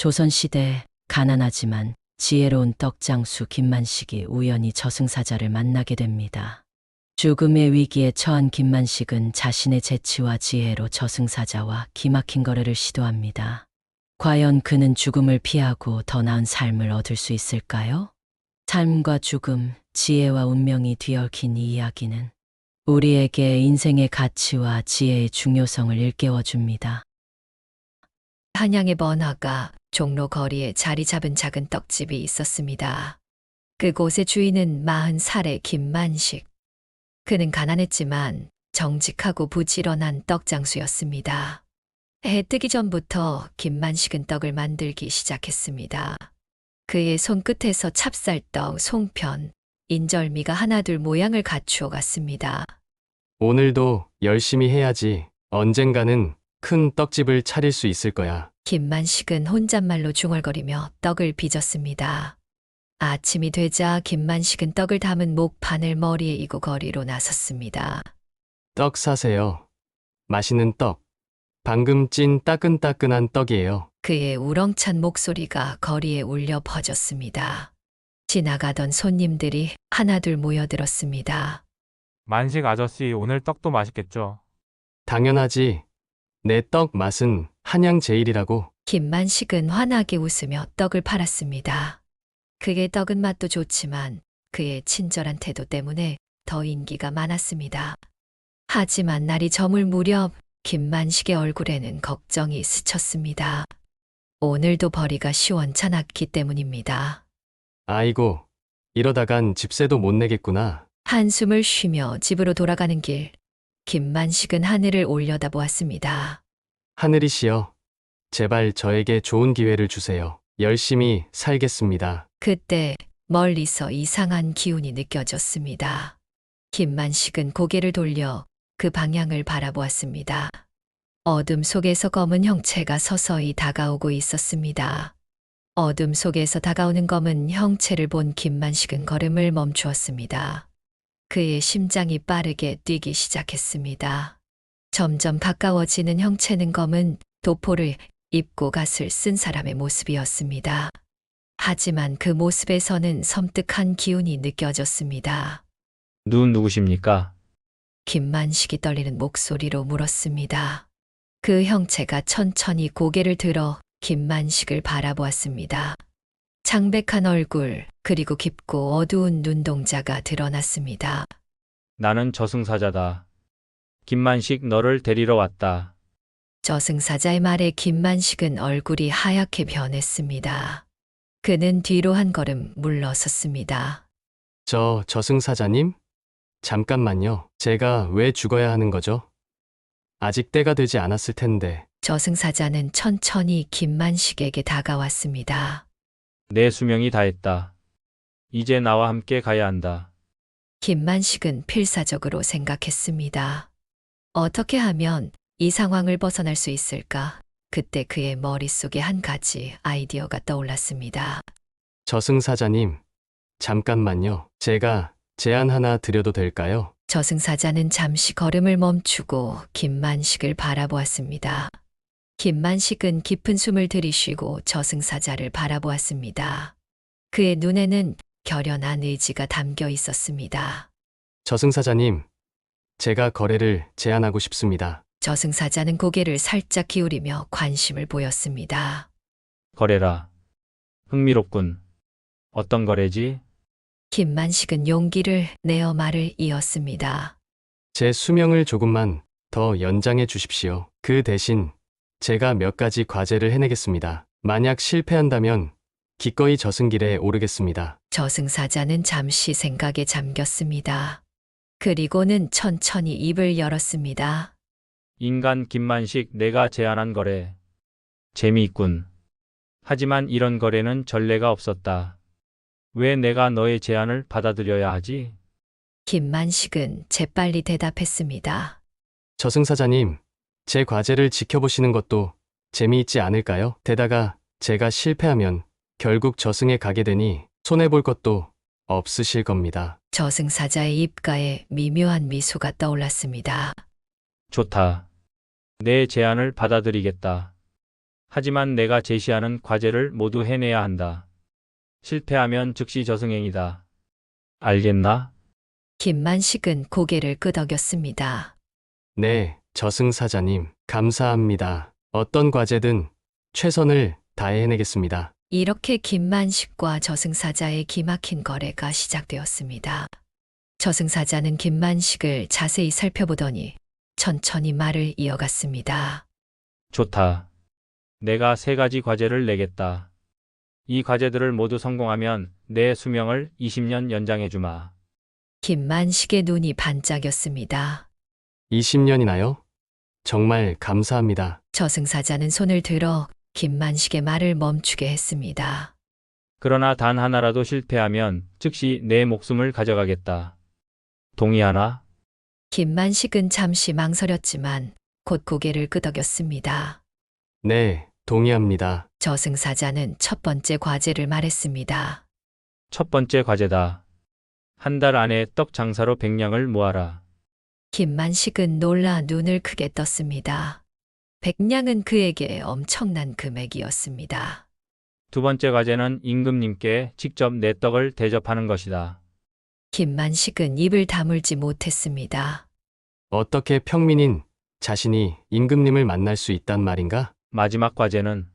조선시대 가난하지만 지혜로운 떡장수 김만식이 우연히 저승사자를 만나게 됩니다. 죽음의 위기에 처한 김만식은 자신의 재치와 지혜로 저승사자와 기막힌 거래를 시도합니다. 과연 그는 죽음을 피하고 더 나은 삶을 얻을 수 있을까요? 삶과 죽음, 지혜와 운명이 뒤얽힌 이 이야기는 우리에게 인생의 가치와 지혜의 중요성을 일깨워줍니다. 한양의 번화가 종로 거리에 자리 잡은 작은 떡집이 있었습니다. 그곳의 주인은 40살의 김만식. 그는 가난했지만 정직하고 부지런한 떡장수였습니다. 해 뜨기 전부터 김만식은 떡을 만들기 시작했습니다. 그의 손끝에서 찹쌀떡, 송편, 인절미가 하나둘 모양을 갖추어 갔습니다. 오늘도 열심히 해야지. 언젠가는 큰 떡집을 차릴 수 있을 거야. 김만식은 혼잣말로 중얼거리며 떡을 빚었습니다. 아침이 되자 김만식은 떡을 담은 목판을 머리에 이고 거리로 나섰습니다. 떡 사세요. 맛있는 떡. 방금 찐 따끈따끈한 떡이에요. 그의 우렁찬 목소리가 거리에 울려 퍼졌습니다. 지나가던 손님들이 하나둘 모여들었습니다. 만식 아저씨, 오늘 떡도 맛있겠죠? 당연하지. 내 떡 맛은 한양 제일이라고. 김만식은 환하게 웃으며 떡을 팔았습니다. 그의 떡은 맛도 좋지만 그의 친절한 태도 때문에 더 인기가 많았습니다. 하지만 날이 저물 무렵 김만식의 얼굴에는 걱정이 스쳤습니다. 오늘도 벌이가 시원찮았기 때문입니다. 아이고, 이러다간 집세도 못 내겠구나. 한숨을 쉬며 집으로 돌아가는 길, 김만식은 하늘을 올려다보았습니다. 하늘이시여, 제발 저에게 좋은 기회를 주세요. 열심히 살겠습니다. 그때 멀리서 이상한 기운이 느껴졌습니다. 김만식은 고개를 돌려 그 방향을 바라보았습니다. 어둠 속에서 검은 형체가 서서히 다가오고 있었습니다. 어둠 속에서 다가오는 검은 형체를 본 김만식은 걸음을 멈추었습니다. 그의 심장이 빠르게 뛰기 시작했습니다. 점점 가까워지는 형체는 검은 도포를 입고 갓을 쓴 사람의 모습이었습니다. 하지만 그 모습에서는 섬뜩한 기운이 느껴졌습니다. 누구십니까? 김만식이 떨리는 목소리로 물었습니다. 그 형체가 천천히 고개를 들어 김만식을 바라보았습니다. 창백한 얼굴, 그리고 깊고 어두운 눈동자가 드러났습니다. 나는 저승사자다. 김만식 너를 데리러 왔다. 저승사자의 말에 김만식은 얼굴이 하얗게 변했습니다. 그는 뒤로 한 걸음 물러섰습니다. 저승사자님? 잠깐만요. 제가 왜 죽어야 하는 거죠? 아직 때가 되지 않았을 텐데. 저승사자는 천천히 김만식에게 다가왔습니다. 내 수명이 다했다. 이제 나와 함께 가야 한다. 김만식은 필사적으로 생각했습니다. 어떻게 하면 이 상황을 벗어날 수 있을까? 그때 그의 머릿속에 한 가지 아이디어가 떠올랐습니다. 저승사자님, 잠깐만요. 제가 제안 하나 드려도 될까요? 저승사자는 잠시 걸음을 멈추고 김만식을 바라보았습니다. 김만식은 깊은 숨을 들이쉬고 저승사자를 바라보았습니다. 그의 눈에는 결연한 의지가 담겨 있었습니다. 저승사자님, 제가 거래를 제안하고 싶습니다. 저승사자는 고개를 살짝 기울이며 관심을 보였습니다. 거래라. 흥미롭군. 어떤 거래지? 김만식은 용기를 내어 말을 이었습니다. 제 수명을 조금만 더 연장해 주십시오. 그 대신 제가 몇 가지 과제를 해내겠습니다. 만약 실패한다면 기꺼이 저승길에 오르겠습니다. 저승사자는 잠시 생각에 잠겼습니다. 그리고는 천천히 입을 열었습니다. 인간 김만식 내가 제안한 거래. 재미있군. 하지만 이런 거래는 전례가 없었다. 왜 내가 너의 제안을 받아들여야 하지? 김만식은 재빨리 대답했습니다. 저승사자님, 제 과제를 지켜보시는 것도 재미있지 않을까요? 게다가 제가 실패하면 결국 저승에 가게 되니 손해볼 것도 없으실 겁니다. 저승사자의 입가에 미묘한 미소가 떠올랐습니다. 좋다. 내 제안을 받아들이겠다. 하지만 내가 제시하는 과제를 모두 해내야 한다. 실패하면 즉시 저승행이다. 알겠나? 김만식은 고개를 끄덕였습니다. 네, 저승사자님, 감사합니다. 어떤 과제든 최선을 다해 해내겠습니다. 이렇게 김만식과 저승사자의 기막힌 거래가 시작되었습니다. 저승사자는 김만식을 자세히 살펴보더니 천천히 말을 이어갔습니다. 좋다. 내가 3가지 과제를 내겠다. 이 과제들을 모두 성공하면 내 수명을 20년 연장해 주마. 김만식의 눈이 반짝였습니다. 20년이나요? 정말 감사합니다. 저승사자는 손을 들어 김만식의 말을 멈추게 했습니다. 그러나 단 하나라도 실패하면 즉시 내 목숨을 가져가겠다. 동의하나? 김만식은 잠시 망설였지만 곧 고개를 끄덕였습니다. 네, 동의합니다. 저승사자는 첫 번째 과제를 말했습니다. 첫 번째 과제다. 한 달 안에 떡 장사로 100냥을 모아라. 김만식은 놀라 눈을 크게 떴습니다. 100냥은 그에게 엄청난 금액이었습니다. 두 번째 과제는 임금님께 직접 내 떡을 대접하는 것이다. 김만식은 입을 다물지 못했습니다. 어떻게 평민인 자신이 임금님을 만날 수 있단 말인가? 마지막 과제는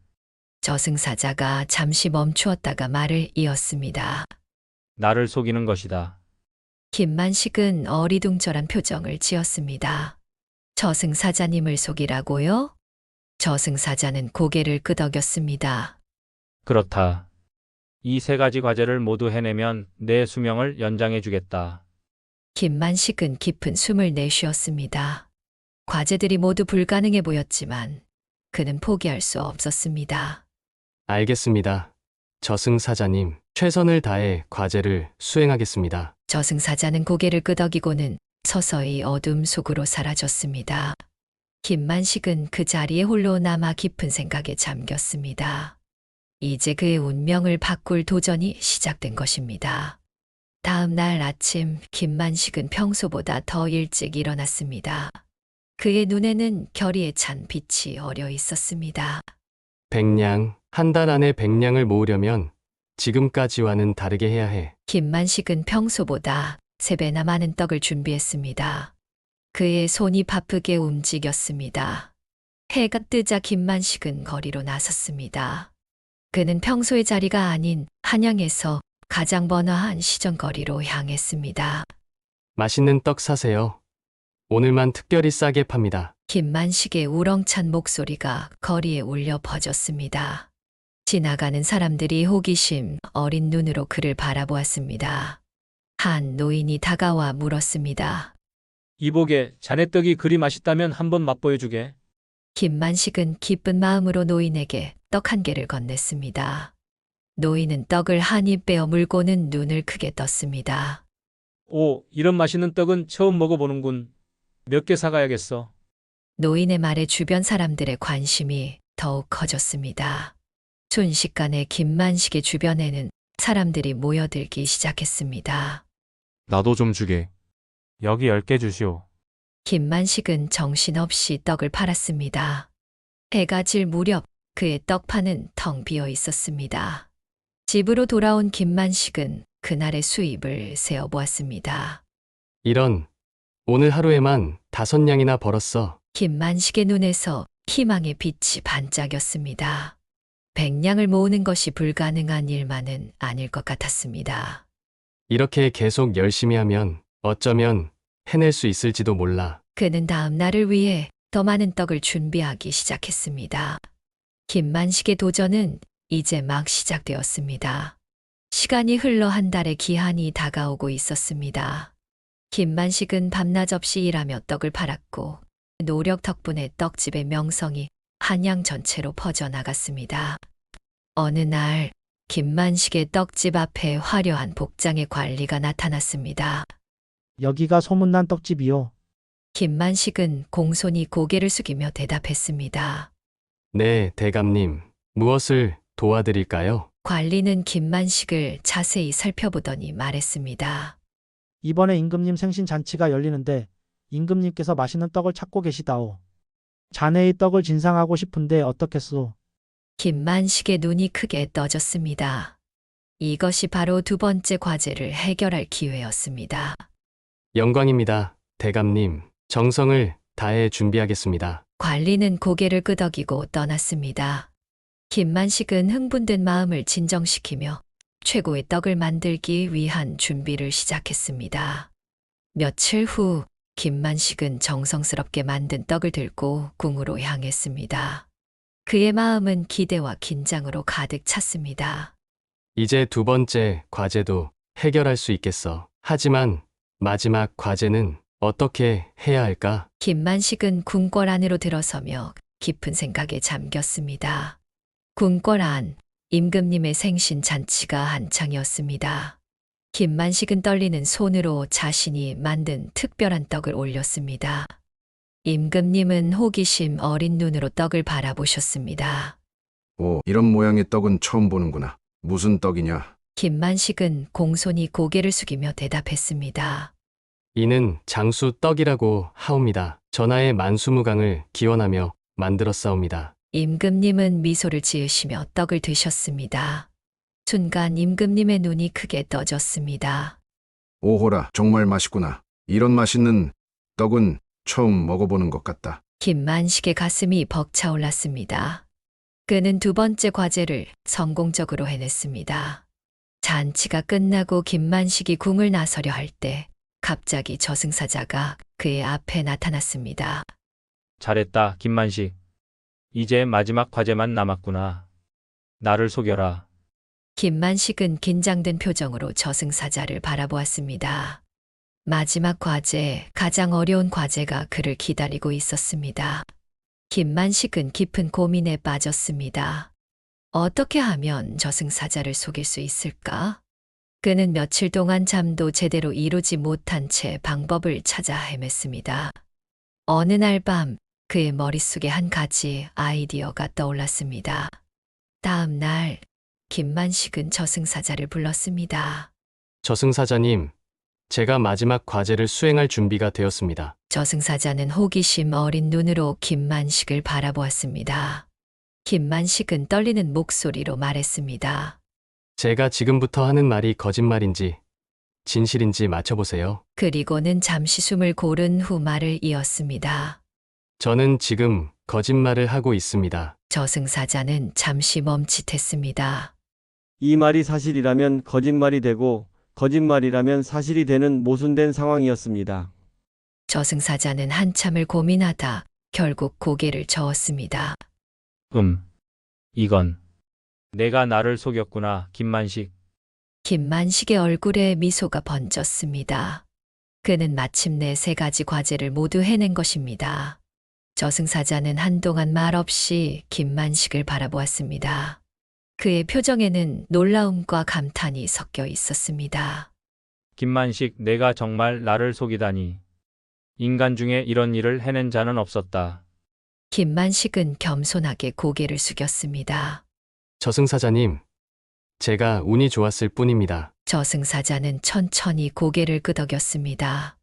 저승사자가 잠시 멈추었다가 말을 이었습니다. 나를 속이는 것이다. 김만식은 어리둥절한 표정을 지었습니다. 저승사자님을 속이라고요? 저승사자는 고개를 끄덕였습니다. 그렇다. 이 3가지 과제를 모두 해내면 내 수명을 연장해 주겠다. 김만식은 깊은 숨을 내쉬었습니다. 과제들이 모두 불가능해 보였지만 그는 포기할 수 없었습니다. 알겠습니다. 저승사자님, 최선을 다해 과제를 수행하겠습니다. 저승사자는 고개를 끄덕이고는 서서히 어둠 속으로 사라졌습니다. 김만식은 그 자리에 홀로 남아 깊은 생각에 잠겼습니다. 이제 그의 운명을 바꿀 도전이 시작된 것입니다. 다음 날 아침 김만식은 평소보다 더 일찍 일어났습니다. 그의 눈에는 결의에 찬 빛이 어려 있었습니다. 100냥, 한 달 안에 100냥을 모으려면 지금까지와는 다르게 해야 해. 김만식은 평소보다 3배나 많은 떡을 준비했습니다. 그의 손이 바쁘게 움직였습니다. 해가 뜨자 김만식은 거리로 나섰습니다. 그는 평소의 자리가 아닌 한양에서 가장 번화한 시정거리로 향했습니다. 맛있는 떡 사세요. 오늘만 특별히 싸게 팝니다. 김만식의 우렁찬 목소리가 거리에 울려 퍼졌습니다. 지나가는 사람들이 호기심 어린 눈으로 그를 바라보았습니다. 한 노인이 다가와 물었습니다. 이보게, 자네 떡이 그리 맛있다면 한번 맛보여주게. 김만식은 기쁜 마음으로 노인에게 떡 1개를 건넸습니다. 노인은 떡을 한 입 빼어 물고는 눈을 크게 떴습니다. 오, 이런 맛있는 떡은 처음 먹어보는군. 몇 개 사가야겠어. 노인의 말에 주변 사람들의 관심이 더욱 커졌습니다. 순식간에 김만식의 주변에는 사람들이 모여들기 시작했습니다. 나도 좀 주게. 여기 10개 주시오. 김만식은 정신없이 떡을 팔았습니다. 해가 질 무렵 그의 떡판은 텅 비어 있었습니다. 집으로 돌아온 김만식은 그날의 수입을 세어보았습니다. 이런, 오늘 하루에만 5냥이나 벌었어. 김만식의 눈에서 희망의 빛이 반짝였습니다. 100냥을 모으는 것이 불가능한 일만은 아닐 것 같았습니다. 이렇게 계속 열심히 하면 어쩌면 해낼 수 있을지도 몰라. 그는 다음 날을 위해 더 많은 떡을 준비하기 시작했습니다. 김만식의 도전은 이제 막 시작되었습니다. 시간이 흘러 한 달의 기한이 다가오고 있었습니다. 김만식은 밤낮 없이 일하며 떡을 팔았고 노력 덕분에 떡집의 명성이 한양 전체로 퍼져나갔습니다. 어느 날 김만식의 떡집 앞에 화려한 복장의 관리가 나타났습니다. 여기가 소문난 떡집이요. 김만식은 공손히 고개를 숙이며 대답했습니다. 네, 대감님. 무엇을 도와드릴까요? 관리는 김만식을 자세히 살펴보더니 말했습니다. 이번에 임금님 생신 잔치가 열리는데 임금님께서 맛있는 떡을 찾고 계시다오. 자네의 떡을 진상하고 싶은데 어떻겠소? 김만식의 눈이 크게 떠졌습니다. 이것이 바로 두 번째 과제를 해결할 기회였습니다. 영광입니다, 대감님. 정성을 다해 준비하겠습니다. 관리는 고개를 끄덕이고 떠났습니다. 김만식은 흥분된 마음을 진정시키며 최고의 떡을 만들기 위한 준비를 시작했습니다. 며칠 후 김만식은 정성스럽게 만든 떡을 들고 궁으로 향했습니다. 그의 마음은 기대와 긴장으로 가득 찼습니다. 이제 두 번째 과제도 해결할 수 있겠어. 하지만 마지막 과제는 어떻게 해야 할까? 김만식은 궁궐 안으로 들어서며 깊은 생각에 잠겼습니다. 궁궐 안, 임금님의 생신 잔치가 한창이었습니다. 김만식은 떨리는 손으로 자신이 만든 특별한 떡을 올렸습니다. 임금님은 호기심 어린 눈으로 떡을 바라보셨습니다. 오, 이런 모양의 떡은 처음 보는구나. 무슨 떡이냐? 김만식은 공손히 고개를 숙이며 대답했습니다. 이는 장수 떡이라고 하옵니다. 전하의 만수무강을 기원하며 만들었사옵니다. 임금님은 미소를 지으시며 떡을 드셨습니다. 순간 임금님의 눈이 크게 떠졌습니다. 오호라, 정말 맛있구나. 이런 맛있는 떡은 처음 먹어보는 것 같다. 김만식의 가슴이 벅차올랐습니다. 그는 두 번째 과제를 성공적으로 해냈습니다. 잔치가 끝나고 김만식이 궁을 나서려 할 때 갑자기 저승사자가 그의 앞에 나타났습니다. 잘했다, 김만식. 이제 마지막 과제만 남았구나. 나를 속여라. 김만식은 긴장된 표정으로 저승사자를 바라보았습니다. 마지막 과제, 가장 어려운 과제가 그를 기다리고 있었습니다. 김만식은 깊은 고민에 빠졌습니다. 어떻게 하면 저승사자를 속일 수 있을까? 그는 며칠 동안 잠도 제대로 이루지 못한 채 방법을 찾아 헤맸습니다. 어느 날 밤 그의 머릿속에 한 가지 아이디어가 떠올랐습니다. 다음 날 김만식은 저승사자를 불렀습니다. 저승사자님, 제가 마지막 과제를 수행할 준비가 되었습니다. 저승사자는 호기심 어린 눈으로 김만식을 바라보았습니다. 김만식은 떨리는 목소리로 말했습니다. 제가 지금부터 하는 말이 거짓말인지 진실인지 맞춰보세요. 그리고는 잠시 숨을 고른 후 말을 이었습니다. 저는 지금 거짓말을 하고 있습니다. 저승사자는 잠시 멈칫했습니다. 이 말이 사실이라면 거짓말이 되고 거짓말이라면 사실이 되는 모순된 상황이었습니다. 저승사자는 한참을 고민하다 결국 고개를 저었습니다. 이건 내가 나를 속였구나, 김만식. 김만식의 얼굴에 미소가 번졌습니다. 그는 마침내 세 가지 과제를 모두 해낸 것입니다. 저승사자는 한동안 말없이 김만식을 바라보았습니다. 그의 표정에는 놀라움과 감탄이 섞여 있었습니다. 김만식, 내가 정말 나를 속이다니. 인간 중에 이런 일을 해낸 자는 없었다. 김만식은 겸손하게 고개를 숙였습니다. 저승사자님, 제가 운이 좋았을 뿐입니다. 저승사자는 천천히 고개를 끄덕였습니다.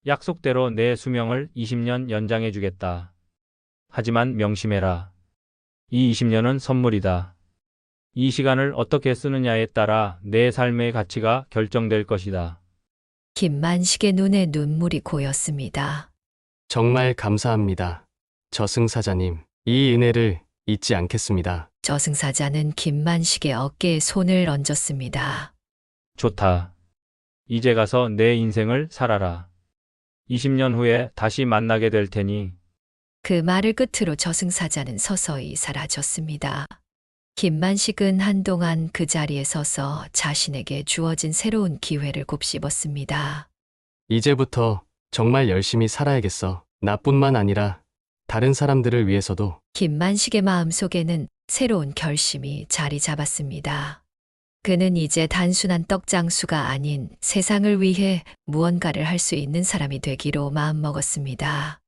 약속대로 내 수명을 20년 연장해 주겠다. 하지만 명심해라. 이 20년은 선물이다. 이 시간을 어떻게 쓰느냐에 따라 내 삶의 가치가 결정될 것이다. 김만식의 눈에 눈물이 고였습니다. 정말 감사합니다. 저승사자님, 이 은혜를 잊지 않겠습니다. 저승사자는 김만식의 어깨에 손을 얹었습니다. 좋다. 이제 가서 내 인생을 살아라. 20년 후에 다시 만나게 될 테니. 그 말을 끝으로 저승사자는 서서히 사라졌습니다. 김만식은 한동안 그 자리에 서서 자신에게 주어진 새로운 기회를 곱씹었습니다. 이제부터 정말 열심히 살아야겠어. 나뿐만 아니라 다른 사람들을 위해서도. 김만식의 마음속에는 새로운 결심이 자리 잡았습니다. 그는 이제 단순한 떡장수가 아닌 세상을 위해 무언가를 할 수 있는 사람이 되기로 마음먹었습니다.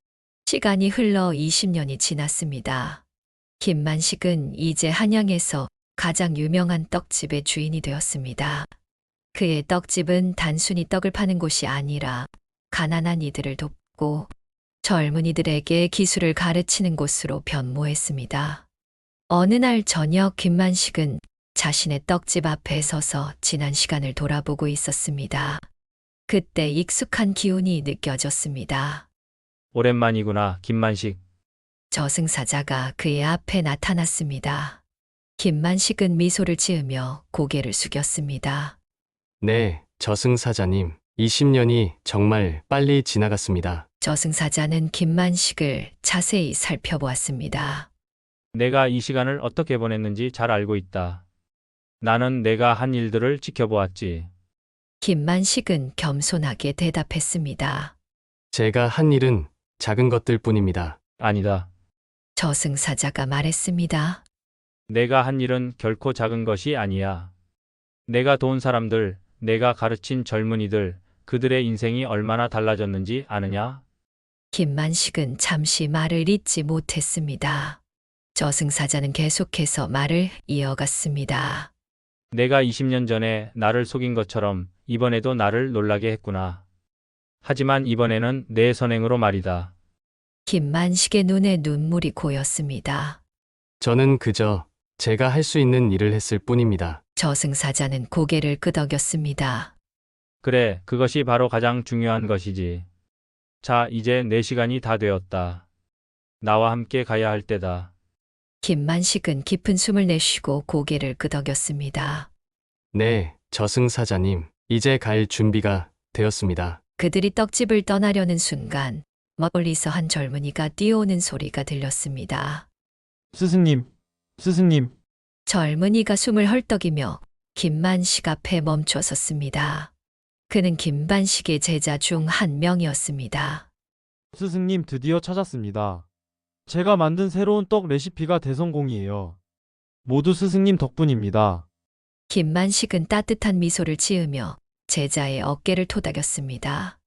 시간이 흘러 20년이 지났습니다. 김만식은 이제 한양에서 가장 유명한 떡집의 주인이 되었습니다. 그의 떡집은 단순히 떡을 파는 곳이 아니라 가난한 이들을 돕고 젊은이들에게 기술을 가르치는 곳으로 변모했습니다. 어느 날 저녁 김만식은 자신의 떡집 앞에 서서 지난 시간을 돌아보고 있었습니다. 그때 익숙한 기운이 느껴졌습니다. 오랜만이구나, 김만식. 저승사자가 그의 앞에 나타났습니다. 김만식은 미소를 지으며 고개를 숙였습니다. 네, 저승사자님. 20년이 정말 빨리 지나갔습니다. 저승사자는 김만식을 자세히 살펴보았습니다. 내가 이 시간을 어떻게 보냈는지 잘 알고 있다. 나는 내가 한 일들을 지켜보았지. 김만식은 겸손하게 대답했습니다. 제가 한 일은 작은 것들 뿐입니다. 아니다. 저승사자가 말했습니다. 내가 한 일은 결코 작은 것이 아니야. 내가 도운 사람들, 내가 가르친 젊은이들, 그들의 인생이 얼마나 달라졌는지 아느냐? 김만식은 잠시 말을 잇지 못했습니다. 저승사자는 계속해서 말을 이어갔습니다. 내가 20년 전에 나를 속인 것처럼 이번에도 나를 놀라게 했구나. 하지만 이번에는 내 선행으로 말이다. 김만식의 눈에 눈물이 고였습니다. 저는 그저 제가 할 수 있는 일을 했을 뿐입니다. 저승사자는 고개를 끄덕였습니다. 그래, 그것이 바로 가장 중요한 것이지. 자, 이제 내 시간이 다 되었다. 나와 함께 가야 할 때다. 김만식은 깊은 숨을 내쉬고 고개를 끄덕였습니다. 네, 저승사자님. 이제 갈 준비가 되었습니다. 그들이 떡집을 떠나려는 순간 멀리서 한 젊은이가 뛰어오는 소리가 들렸습니다. 스승님, 스승님. 젊은이가 숨을 헐떡이며 김만식 앞에 멈춰 섰습니다. 그는 김만식의 제자 중 한 명이었습니다. 스승님 드디어 찾았습니다. 제가 만든 새로운 떡 레시피가 대성공이에요. 모두 스승님 덕분입니다. 김만식은 따뜻한 미소를 지으며 제자의 어깨를 토닥였습니다.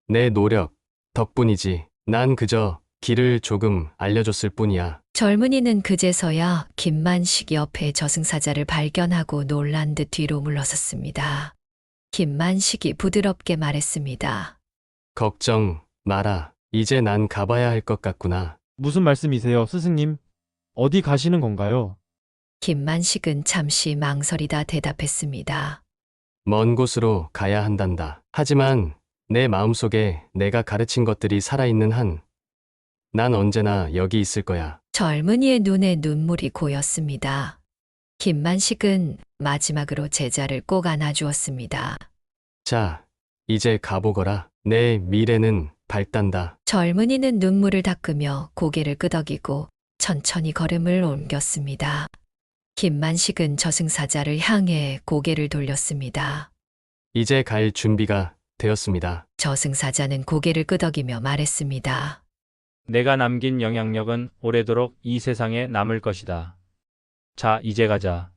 내 노력 덕분이지. 난 그저 길을 조금 알려줬을 뿐이야. 젊은이는 그제서야 김만식 옆에 저승사자를 발견하고 놀란 듯 뒤로 물러섰습니다. 김만식이 부드럽게 말했습니다. 걱정 마라. 이제 난 가봐야 할 것 같구나. 무슨 말씀이세요, 스승님? 어디 가시는 건가요? 김만식은 잠시 망설이다 대답했습니다. 먼 곳으로 가야 한단다. 하지만 내 마음속에 내가 가르친 것들이 살아있는 한, 난 언제나 여기 있을 거야. 젊은이의 눈에 눈물이 고였습니다. 김만식은 마지막으로 제자를 꼭 안아주었습니다. 자, 이제 가보거라. 내 미래는 밝단다. 젊은이는 눈물을 닦으며 고개를 끄덕이고 천천히 걸음을 옮겼습니다. 김만식은 저승사자를 향해 고개를 돌렸습니다. 이제 갈 준비가 되었습니다. 저승사자는 고개를 끄덕이며 말했습니다. 내가 남긴 영향력은 오래도록 이 세상에 남을 것이다. 자, 이제 가자.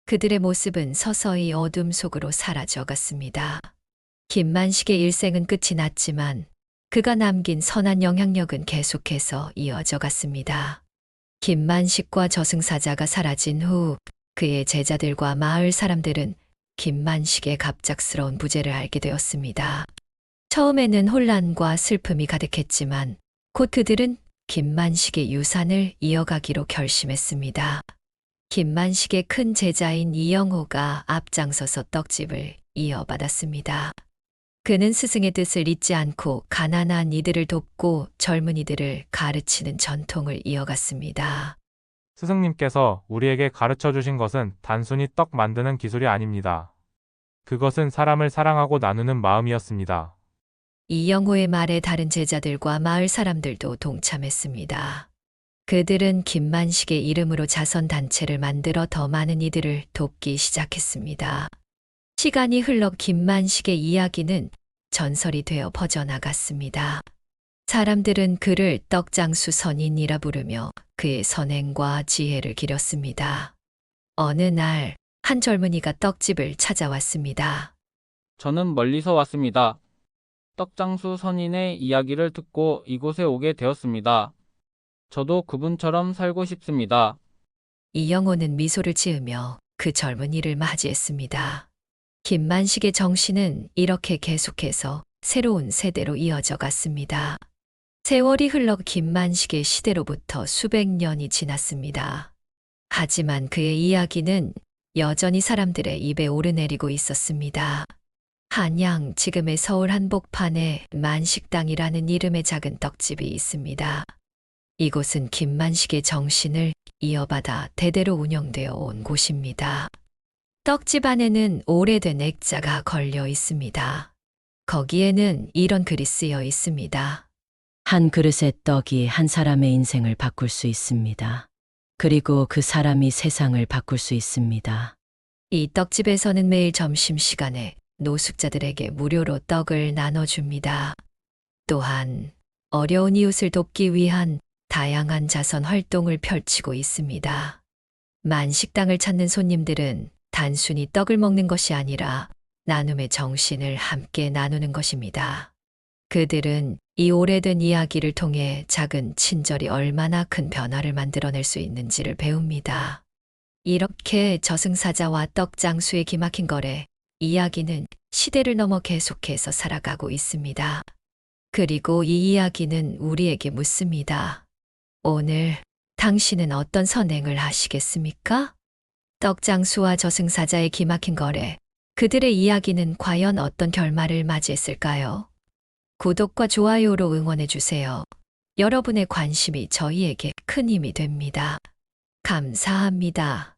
그들의 모습은 서서히 어둠 속으로 사라져갔습니다. 김만식의 일생은 끝이 났지만 그가 남긴 선한 영향력은 계속해서 이어져 갔습니다. 김만식과 저승사자가 사라진 후 그의 제자들과 마을 사람들은 김만식의 갑작스러운 부재를 알게 되었습니다. 처음에는 혼란과 슬픔이 가득했지만 곧 그들은 김만식의 유산을 이어가기로 결심했습니다. 김만식의 큰 제자인 이영호가 앞장서서 떡집을 이어받았습니다. 그는 스승의 뜻을 잊지 않고 가난한 이들을 돕고 젊은이들을 가르치는 전통을 이어갔습니다. 스승님께서 우리에게 가르쳐 주신 것은 단순히 떡 만드는 기술이 아닙니다. 그것은 사람을 사랑하고 나누는 마음이었습니다. 이영호의 말에 다른 제자들과 마을 사람들도 동참했습니다. 그들은 김만식의 이름으로 자선단체를 만들어 더 많은 이들을 돕기 시작했습니다. 시간이 흘러 김만식의 이야기는 전설이 되어 퍼져나갔습니다. 사람들은 그를 떡장수 선인이라 부르며 그의 선행과 지혜를 기렸습니다. 어느 날 한 젊은이가 떡집을 찾아왔습니다. 저는 멀리서 왔습니다. 떡장수 선인의 이야기를 듣고 이곳에 오게 되었습니다. 저도 그분처럼 살고 싶습니다. 이영호는 미소를 지으며 그 젊은이를 맞이했습니다. 김만식의 정신은 이렇게 계속해서 새로운 세대로 이어져 갔습니다. 세월이 흘러 김만식의 시대로부터 수백 년이 지났습니다. 하지만 그의 이야기는 여전히 사람들의 입에 오르내리고 있었습니다. 한양 지금의 서울 한복판에 만식당이라는 이름의 작은 떡집이 있습니다. 이곳은 김만식의 정신을 이어받아 대대로 운영되어 온 곳입니다. 떡집 안에는 오래된 액자가 걸려 있습니다. 거기에는 이런 글이 쓰여 있습니다. 한 그릇의 떡이 한 사람의 인생을 바꿀 수 있습니다. 그리고 그 사람이 세상을 바꿀 수 있습니다. 이 떡집에서는 매일 점심시간에 노숙자들에게 무료로 떡을 나눠줍니다. 또한 어려운 이웃을 돕기 위한 다양한 자선 활동을 펼치고 있습니다. 만식당을 찾는 손님들은 단순히 떡을 먹는 것이 아니라 나눔의 정신을 함께 나누는 것입니다. 그들은 이 오래된 이야기를 통해 작은 친절이 얼마나 큰 변화를 만들어낼 수 있는지를 배웁니다. 이렇게 저승사자와 떡장수의 기막힌 거래, 이야기는 시대를 넘어 계속해서 살아가고 있습니다. 그리고 이 이야기는 우리에게 묻습니다. 오늘 당신은 어떤 선행을 하시겠습니까? 떡장수와 저승사자의 기막힌 거래, 그들의 이야기는 과연 어떤 결말을 맞이했을까요? 구독과 좋아요로 응원해주세요. 여러분의 관심이 저희에게 큰 힘이 됩니다. 감사합니다.